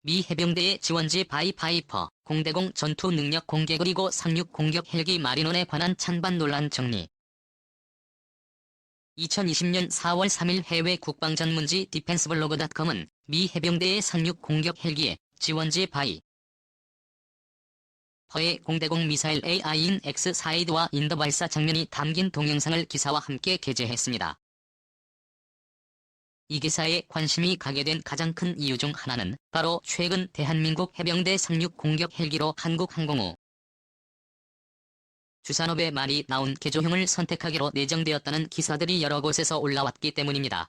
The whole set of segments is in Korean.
미 해병대의 지원지 바이파이퍼 공대공 전투 능력 공개 그리고 상륙 공격 헬기 마리논에 관한 찬반 논란 정리. 2020년 4월 3일 해외 국방전문지 디펜스블로그.com은 미 해병대의 상륙 공격 헬기의 지원지 바이퍼의 공대공 미사일 AI인 X-4A와 인도 발사 장면이 담긴 동영상을 기사와 함께 게재했습니다. 이 기사에 관심이 가게 된 가장 큰 이유 중 하나는 바로 최근 대한민국 해병대 상륙 공격 헬기로 한국항공우 주산업에 많이 나온 개조형을 선택하기로 내정되었다는 기사들이 여러 곳에서 올라왔기 때문입니다.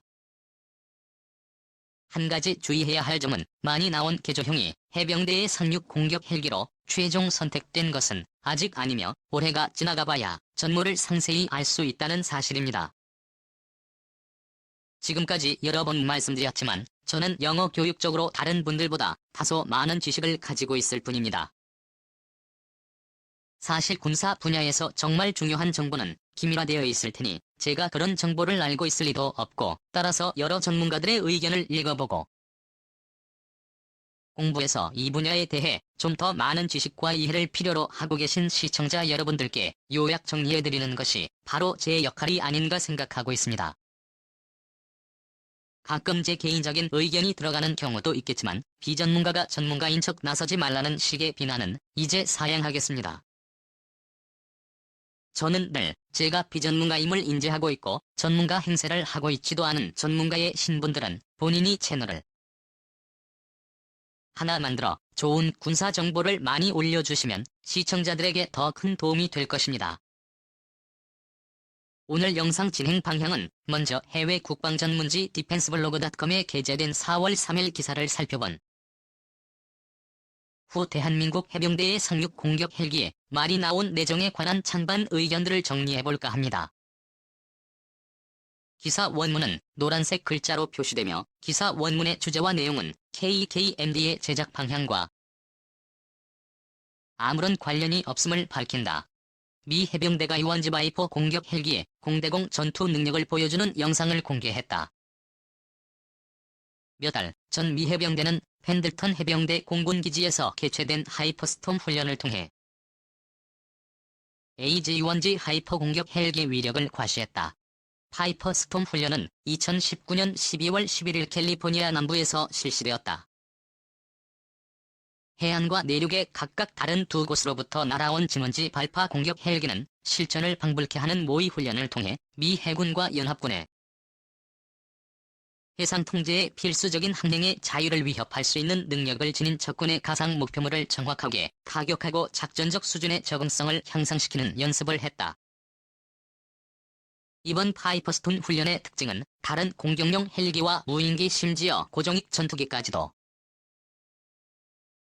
한 가지 주의해야 할 점은 많이 나온 개조형이 해병대의 상륙 공격 헬기로 최종 선택된 것은 아직 아니며 올해가 지나가봐야 전모를 상세히 알 수 있다는 사실입니다. 지금까지 여러 번 말씀드렸지만 저는 영어 교육적으로 다른 분들보다 다소 많은 지식을 가지고 있을 뿐입니다. 사실 군사 분야에서 정말 중요한 정보는 기밀화되어 있을 테니 제가 그런 정보를 알고 있을 리도 없고, 따라서 여러 전문가들의 의견을 읽어보고 공부해서 이 분야에 대해 좀 더 많은 지식과 이해를 필요로 하고 계신 시청자 여러분들께 요약 정리해드리는 것이 바로 제 역할이 아닌가 생각하고 있습니다. 가끔 제 개인적인 의견이 들어가는 경우도 있겠지만 비전문가가 전문가인 척 나서지 말라는 식의 비난은 이제 사양하겠습니다. 저는 늘 제가 비전문가임을 인지하고 있고 전문가 행세를 하고 있지도 않은 전문가의 신분들은 본인이 채널을 하나 만들어 좋은 군사 정보를 많이 올려주시면 시청자들에게 더 큰 도움이 될 것입니다. 오늘 영상 진행 방향은 먼저 해외 국방 전문지 디펜스블로그.com에 게재된 4월 3일 기사를 살펴본 후 대한민국 해병대의 상륙 공격 헬기에 말이 나온 내정에 관한 찬반 의견들을 정리해볼까 합니다. 기사 원문은 노란색 글자로 표시되며 기사 원문의 주제와 내용은 KKMD의 제작 방향과 아무런 관련이 없음을 밝힌다. 미 해병대가 지원지 바이퍼 공격 헬기의 공대공 전투 능력을 보여주는 영상을 공개했다. 몇 달 전 미 해병대는 펜들턴 해병대 공군기지에서 개최된 하이퍼스톰 훈련을 통해 AG-1G 하이퍼 공격 헬기 위력을 과시했다. 하이퍼스톰 훈련은 2019년 12월 11일 캘리포니아 남부에서 실시되었다. 해안과 내륙의 각각 다른 두 곳으로부터 날아온 지원지 발파 공격 헬기는 실전을 방불케 하는 모의 훈련을 통해 미 해군과 연합군의 해상 통제의 필수적인 항행의 자유를 위협할 수 있는 능력을 지닌 적군의 가상 목표물을 정확하게 타격하고 작전적 수준의 적응성을 향상시키는 연습을 했다. 이번 하이퍼스톰 훈련의 특징은 다른 공격용 헬기와 무인기 심지어 고정익 전투기까지도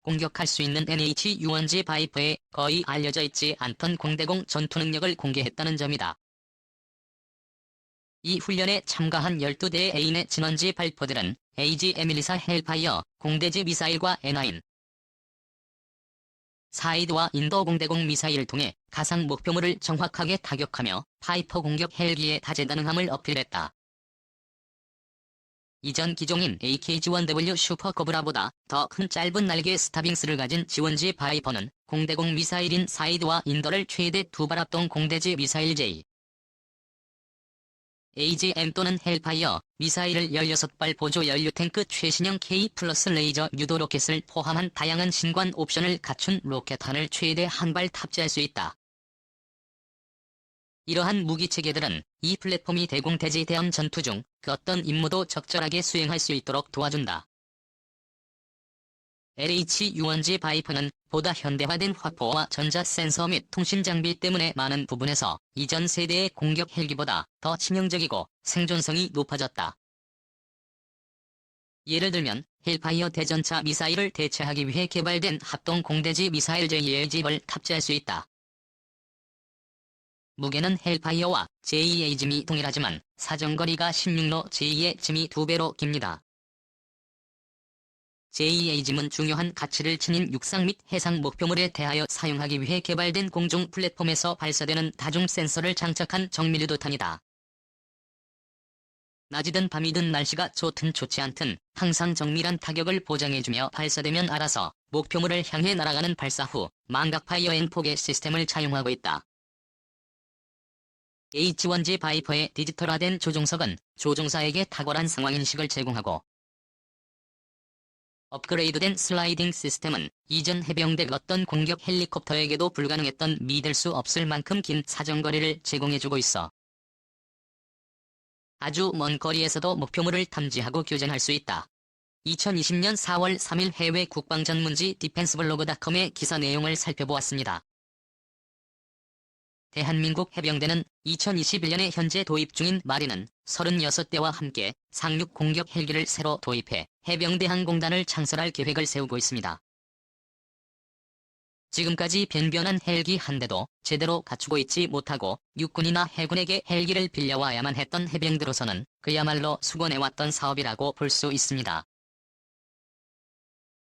공격할 수 있는 NH-1G 바이퍼에 거의 알려져 있지 않던 공대공 전투 능력을 공개했다는 점이다. 이 훈련에 참가한 12대의 A인의 진원지 발포들은 AGM-124 헬파이어 공대지 미사일과 N9 사이드와 인도 공대공 미사일을 통해 가상 목표물을 정확하게 타격하며 파이퍼 공격 헬기의 다재다능함을 어필했다. 이전 기종인 AKG-1W 슈퍼코브라보다 더 큰 짧은 날개 스타빙스를 가진 지원지 바이퍼는 공대공 미사일인 사이드와 인도를 최대 2발 합동 공대지 미사일 AGM 또는 헬파이어 미사일을 16발 보조 연료 탱크 최신형 K 플러스 레이저 유도 로켓을 포함한 다양한 신관 옵션을 갖춘 로켓탄을 최대 한 발 탑재할 수 있다. 이러한 무기체계들은 이 플랫폼이 대공대지 대함 전투 중 그 어떤 임무도 적절하게 수행할 수 있도록 도와준다. LH-1G 바이퍼는 보다 현대화된 화포와 전자 센서 및 통신 장비 때문에 많은 부분에서 이전 세대의 공격 헬기보다 더 치명적이고 생존성이 높아졌다. 예를 들면 헬파이어 대전차 미사일을 대체하기 위해 개발된 합동 공대지 미사일 JAG을 탑재할 수 있다. 무게는 헬파이어와 JAGM이 동일하지만 사정거리가 16로 JAGM이 2배로 깁니다. JAGM은 중요한 가치를 지닌 육상 및 해상 목표물에 대하여 사용하기 위해 개발된 공중 플랫폼에서 발사되는 다중 센서를 장착한 정밀유도탄이다. 낮이든 밤이든 날씨가 좋든 좋지 않든 항상 정밀한 타격을 보장해주며 발사되면 알아서 목표물을 향해 날아가는 발사 후 망각 파이어 앤 포겟 시스템을 차용하고 있다. H1G 바이퍼의 디지털화된 조종석은 조종사에게 탁월한 상황인식을 제공하고, 업그레이드된 슬라이딩 시스템은 이전 해병대 어떤 공격 헬리콥터에게도 불가능했던 믿을 수 없을 만큼 긴 사정거리를 제공해주고 있어 아주 먼 거리에서도 목표물을 탐지하고 교전할 수 있다. 2020년 4월 3일 해외 국방전문지 디펜스블로그.com의 기사 내용을 살펴보았습니다. 대한민국 해병대는 2021년에 현재 도입 중인 마리는 36대와 함께 상륙 공격 헬기를 새로 도입해 해병대 항공단을 창설할 계획을 세우고 있습니다. 지금까지 변변한 헬기 한 대도 제대로 갖추고 있지 못하고 육군이나 해군에게 헬기를 빌려와야만 했던 해병대로서는 그야말로 수고해왔던 사업이라고 볼 수 있습니다.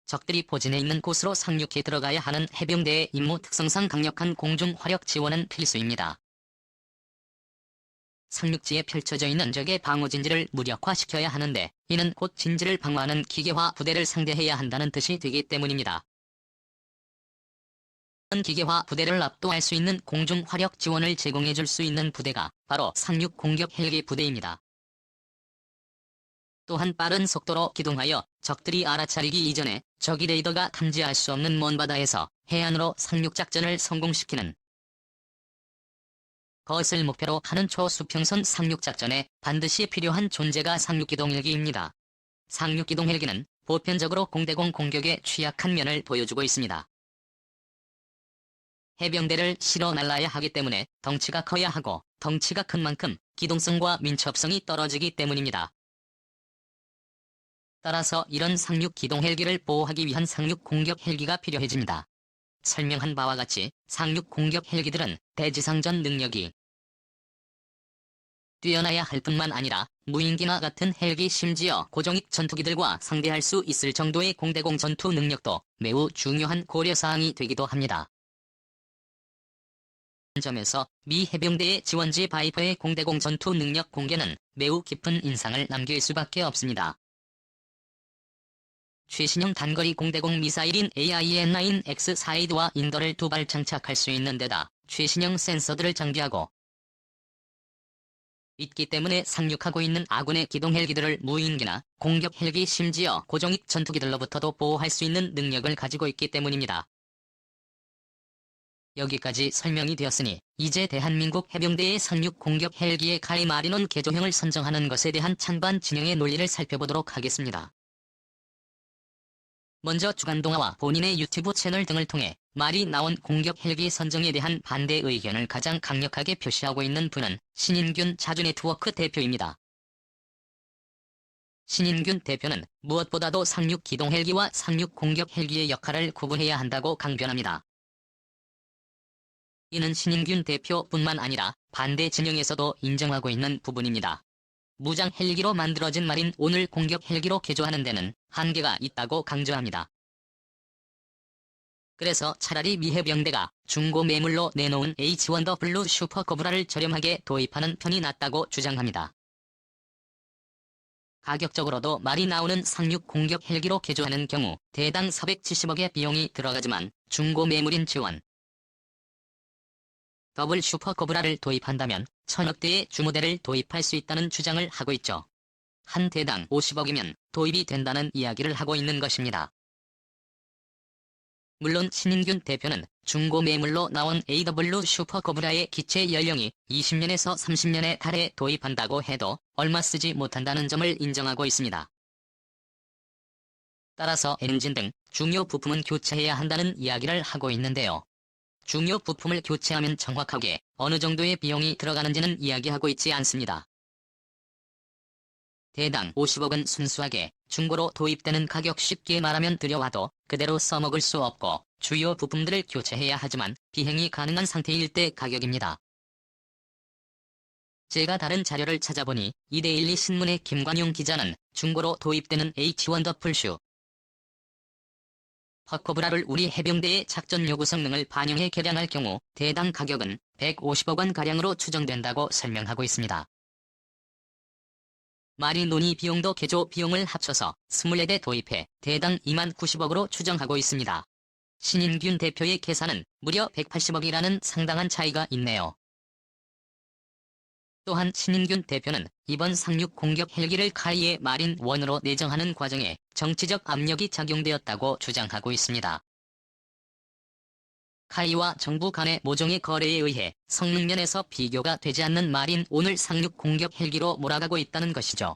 적들이 포진해 있는 곳으로 상륙해 들어가야 하는 해병대의 임무 특성상 강력한 공중 화력 지원은 필수입니다. 상륙지에 펼쳐져 있는 적의 방어진지를 무력화시켜야 하는데 이는 곧 진지를 방어하는 기계화 부대를 상대해야 한다는 뜻이 되기 때문입니다. 기계화 부대를 압도할 수 있는 공중 화력 지원을 제공해줄 수 있는 부대가 바로 상륙 공격 헬기 부대입니다. 또한 빠른 속도로 기동하여 적들이 알아차리기 이전에 적이 레이더가 탐지할 수 없는 먼 바다에서 해안으로 상륙작전을 성공시키는 것을 목표로 하는 초수평선 상륙작전에 반드시 필요한 존재가 상륙기동 헬기입니다. 상륙기동 헬기는 보편적으로 공대공 공격에 취약한 면을 보여주고 있습니다. 해병대를 실어 날라야 하기 때문에 덩치가 커야 하고 덩치가 큰 만큼 기동성과 민첩성이 떨어지기 때문입니다. 따라서 이런 상륙 기동 헬기를 보호하기 위한 상륙 공격 헬기가 필요해집니다. 설명한 바와 같이 상륙 공격 헬기들은 대지상전 능력이 뛰어나야 할 뿐만 아니라 무인기나 같은 헬기 심지어 고정익 전투기들과 상대할 수 있을 정도의 공대공 전투 능력도 매우 중요한 고려사항이 되기도 합니다. 점에서 미 해병대의 지원지 바이퍼의 공대공 전투 능력 공개는 매우 깊은 인상을 남길 수밖에 없습니다. 최신형 단거리 공대공 미사일인 AIM-9X 사이드와 인더를 두 발 장착할 수 있는 데다 최신형 센서들을 장비하고 있기 때문에 상륙하고 있는 아군의 기동 헬기들을 무인기나 공격 헬기 심지어 고정익 전투기들로부터도 보호할 수 있는 능력을 가지고 있기 때문입니다. 여기까지 설명이 되었으니 이제 대한민국 해병대의 상륙 공격 헬기의 카이마리논 개조형을 선정하는 것에 대한 찬반 진영의 논리를 살펴보도록 하겠습니다. 먼저 주간동아와 본인의 유튜브 채널 등을 통해 말이 나온 공격 헬기 선정에 대한 반대 의견을 가장 강력하게 표시하고 있는 분은 신인균 자주네트워크 대표입니다. 신인균 대표는 무엇보다도 상륙 기동 헬기와 상륙 공격 헬기의 역할을 구분해야 한다고 강변합니다. 이는 신인균 대표뿐만 아니라 반대 진영에서도 인정하고 있는 부분입니다. 무장 헬기로 만들어진 마린 오늘 공격 헬기로 개조하는 데는 한계가 있다고 강조합니다. 그래서 차라리 미 해병대가 중고 매물로 내놓은 H-원더 블루 슈퍼코브라를 저렴하게 도입하는 편이 낫다고 주장합니다. 가격적으로도 말이 나오는 상륙 공격 헬기로 개조하는 경우 대당 470억의 비용이 들어가지만 중고 매물인 지원 더블 슈퍼코브라를 도입한다면 1000억대의 주모델을 도입할 수 있다는 주장을 하고 있죠. 한 대당 50억이면 도입이 된다는 이야기를 하고 있는 것입니다. 물론 신인균 대표는 중고 매물로 나온 AW 슈퍼코브라의 기체 연령이 20년에서 30년에 달해 도입한다고 해도 얼마 쓰지 못한다는 점을 인정하고 있습니다. 따라서 엔진 등 중요 부품은 교체해야 한다는 이야기를 하고 있는데요. 중요 부품을 교체하면 정확하게 어느 정도의 비용이 들어가는지는 이야기하고 있지 않습니다. 대당 50억은 순수하게 중고로 도입되는 가격, 쉽게 말하면 들여와도 그대로 써먹을 수 없고 주요 부품들을 교체해야 하지만 비행이 가능한 상태일 때 가격입니다. 제가 다른 자료를 찾아보니 이데일리 신문의 김관용 기자는 중고로 도입되는 H-원더 퍼코브라를 우리 해병대의 작전 요구 성능을 반영해 개량할 경우 대당 가격은 150억 원가량으로 추정된다고 설명하고 있습니다. 마린온이 비용도 개조 비용을 합쳐서 24대 도입해 대당 2만 90억으로 추정하고 있습니다. 신인균 대표의 계산은 무려 180억이라는 상당한 차이가 있네요. 또한 신인균 대표는 이번 상륙 공격 헬기를 카이의 마린1으로 내정하는 과정에 정치적 압력이 작용되었다고 주장하고 있습니다. 카이와 정부 간의 모종의 거래에 의해 성능면에서 비교가 되지 않는 마린1을 상륙 공격 헬기로 몰아가고 있다는 것이죠.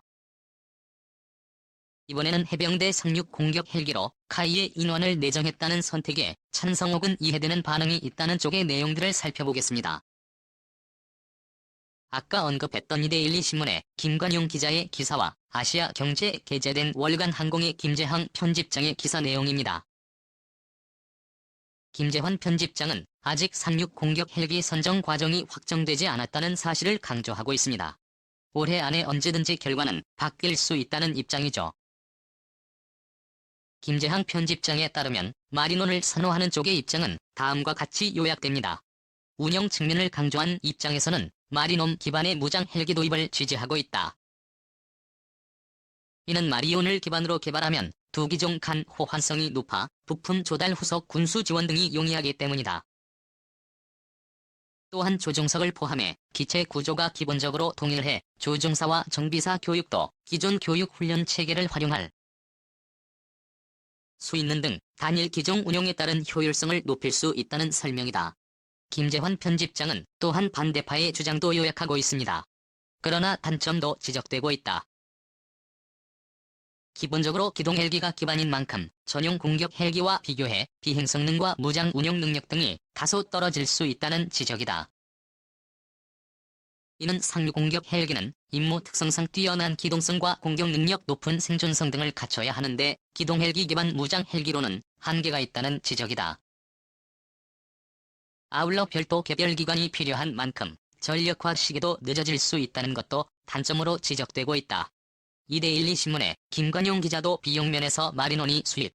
이번에는 해병대 상륙 공격 헬기로 카이의 인원을 내정했다는 선택에 찬성 혹은 이해되는 반응이 있다는 쪽의 내용들을 살펴보겠습니다. 아까 언급했던 이데일리 신문의 김관용 기자의 기사와 아시아 경제에 게재된 월간 항공의 김재항 편집장의 기사 내용입니다. 김재환 편집장은 아직 상륙 공격 헬기 선정 과정이 확정되지 않았다는 사실을 강조하고 있습니다. 올해 안에 언제든지 결과는 바뀔 수 있다는 입장이죠. 김재항 편집장에 따르면 마린1을 선호하는 쪽의 입장은 다음과 같이 요약됩니다. 운영 측면을 강조한 입장에서는 마린1 기반의 무장 헬기 도입을 지지하고 있다. 이는 마린1을 기반으로 개발하면 두 기종 간 호환성이 높아 부품 조달 후속 군수 지원 등이 용이하기 때문이다. 또한 조종석을 포함해 기체 구조가 기본적으로 동일해 조종사와 정비사 교육도 기존 교육 훈련 체계를 활용할 수 있는 등 단일 기종 운용에 따른 효율성을 높일 수 있다는 설명이다. 김재환 편집장은 또한 반대파의 주장도 요약하고 있습니다. 그러나 단점도 지적되고 있다. 기본적으로 기동 헬기가 기반인 만큼 전용 공격 헬기와 비교해 비행 성능과 무장 운용 능력 등이 다소 떨어질 수 있다는 지적이다. 이는 상륙 공격 헬기는 임무 특성상 뛰어난 기동성과 공격 능력 높은 생존성 등을 갖춰야 하는데 기동 헬기 기반 무장 헬기로는 한계가 있다는 지적이다. 아울러 별도 개별 기관이 필요한 만큼 전력화 시기도 늦어질 수 있다는 것도 단점으로 지적되고 있다. 이데일리 신문의 김관용 기자도 비용 면에서 마린1이 수입,